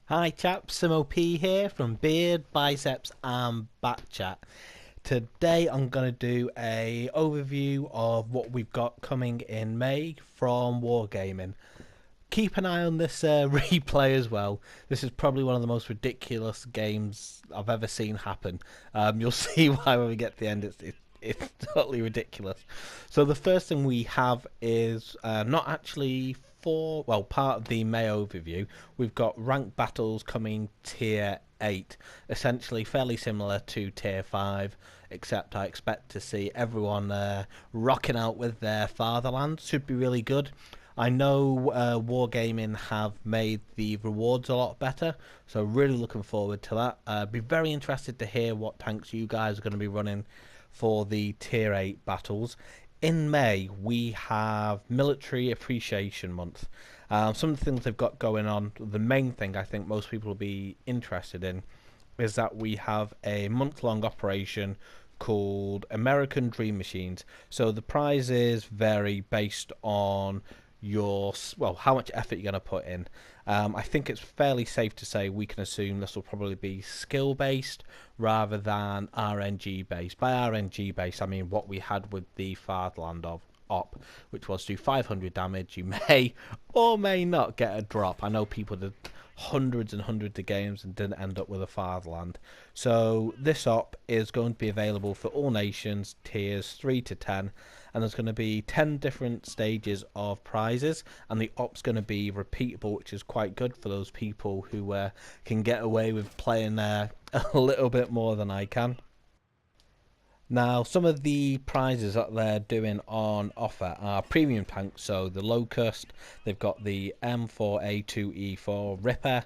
Hi chaps, Simo P here from Beard, Biceps and Batchat. Today I'm going to do a overview of what we've got coming in May from Wargaming. Keep an eye on this replay as well. This is probably one of the most ridiculous games I've ever seen happen. You'll see why when we get to the end. It's totally ridiculous. So the first thing we have is not actually part of the May overview. We've got ranked battles coming tier 8, essentially fairly similar to tier 5, except I expect to see everyone rocking out with their fatherland. Should be really good. I know Wargaming have made the rewards a lot better, so really looking forward to that. Be very interested to hear what tanks you guys are going to be running for the tier 8 battles. In May, we have Military Appreciation Month. Some of the things they've got going on, the main thing I think most people will be interested in is that we have a month-long operation called American Dream Machines. So the prizes vary based on how much effort you're going to put in. I think it's fairly safe to say we can assume this will probably be skill based rather than RNG based. By RNG based I mean what we had with the Fatherland of op, which was do 500 damage. You may or may not get a drop. I know people did hundreds and hundreds of games and didn't end up with a Fatherland. So this op is going to be available for all nations, tiers 3 to 10, and there's going to be 10 different stages of prizes, and the op's going to be repeatable, which is quite good for those people who can get away with playing a little bit more than I can. Now, some of the prizes that they're doing on offer are premium tanks, so the Locust, they've got the M4A2E4 Ripper.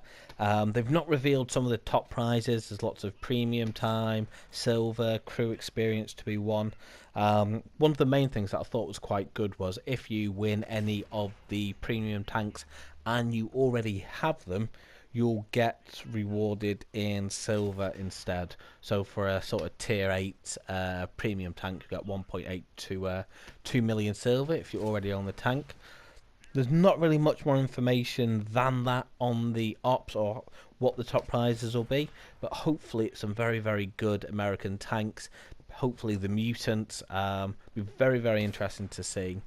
They've not revealed some of the top prizes. There's lots of premium time, silver, crew experience to be won. One of the main things that I thought was quite good was if you win any of the premium tanks and you already have them, you'll get rewarded in silver instead. So for a sort of tier 8 premium tank, you get 1.8 to 2 million silver if you already own the tank. There's not really much more information than that on the ops or what the top prizes will be, but hopefully it's some very, very good American tanks. Hopefully the mutants. Be very, very interesting to see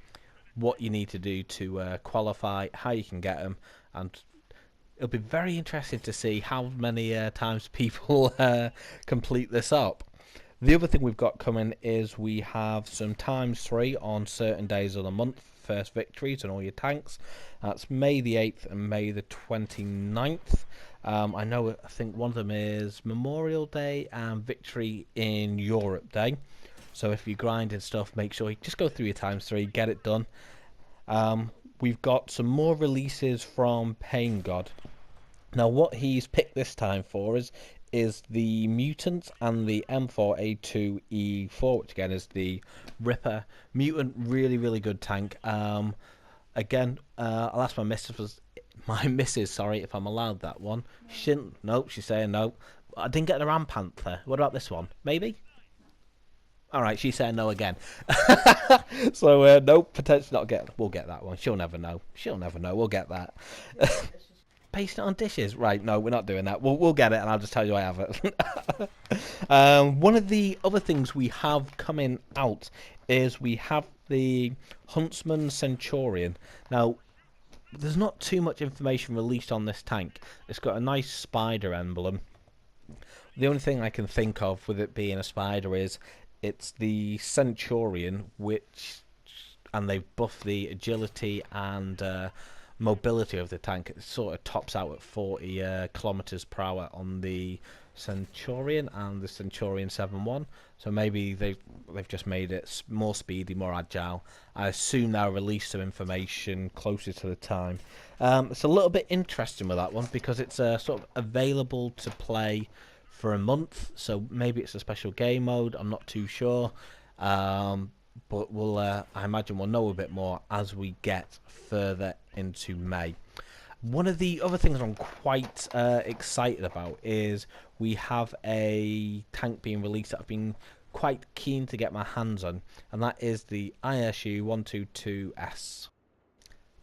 what you need to do to qualify, how you can get them, and it'll be very interesting to see how many times people complete this up. The other thing we've got coming is we have some ×3 on certain days of the month. First victories on all your tanks. That's May the 8th and May the 29th. I think one of them is Memorial Day and Victory in Europe Day. So if you're grinding stuff, make sure you just go through your ×3, get it done. We've got some more releases from Pain God. Now what he's picked this time for is the Mutants and the M4A2E4, which again is the Ripper. Mutant, really, really good tank. Again, I'll ask my missus, sorry, if I'm allowed that one. She didn't, nope, she's saying no. I didn't get the Ram Panther. What about this one? Maybe? Alright, she's saying no again. So, nope, potentially not get. We'll get that one. She'll never know. We'll get that. Paste it on dishes. Right, no, we're not doing that. We'll get it, and I'll just tell you I have it. One of the other things we have coming out is we have the Huntsman Centurion. Now, there's not too much information released on this tank. It's got a nice spider emblem. The only thing I can think of with it being a spider is it's the Centurion, and they've buffed the agility and mobility of the tank. It sort of tops out at 40 kilometers per hour on the Centurion and the Centurion 7-1. So maybe they've just made it more speedy, more agile. I assume they'll release some information closer to the time. It's a little bit interesting with that one because it's sort of available to play for a month, so maybe it's a special game mode. I'm not too sure, but I imagine we'll know a bit more as we get further into May. One of the other things I'm quite excited about is we have a tank being released that I've been quite keen to get my hands on, and that is the ISU 122S.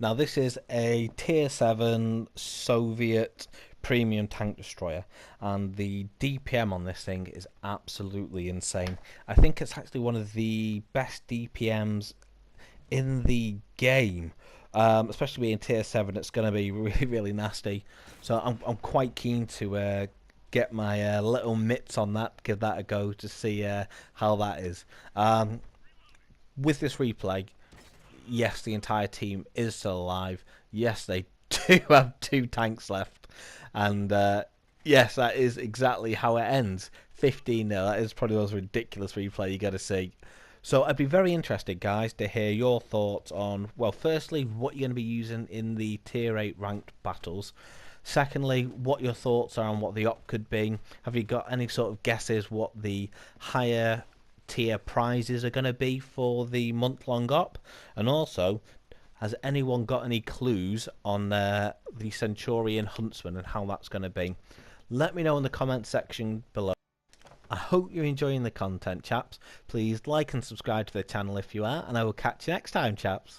Now this is a tier 7 Soviet premium tank destroyer, and the DPM on this thing is absolutely insane. I think it's actually one of the best DPMs in the game, especially being tier 7. It's going to be really, really nasty. So I'm quite keen to get my little mitts on that, give that a go to see how that is. With this replay, yes, the entire team is still alive. Yes, they do have two tanks left, and yes, that is exactly how it ends. 15-0. That is probably the most ridiculous replay you got to see. So I'd be very interested, guys, to hear your thoughts on, well, firstly, what you're going to be using in the tier 8 ranked battles. Secondly, what your thoughts are on what the op could be. Have you got any sort of guesses what the higher tier prizes are going to be for the month-long op? And also, has anyone got any clues on the Centurion Huntsman and how that's going to be? Let me know in the comment section below. I hope you're enjoying the content, chaps. Please like and subscribe to the channel if you are, and I will catch you next time, chaps.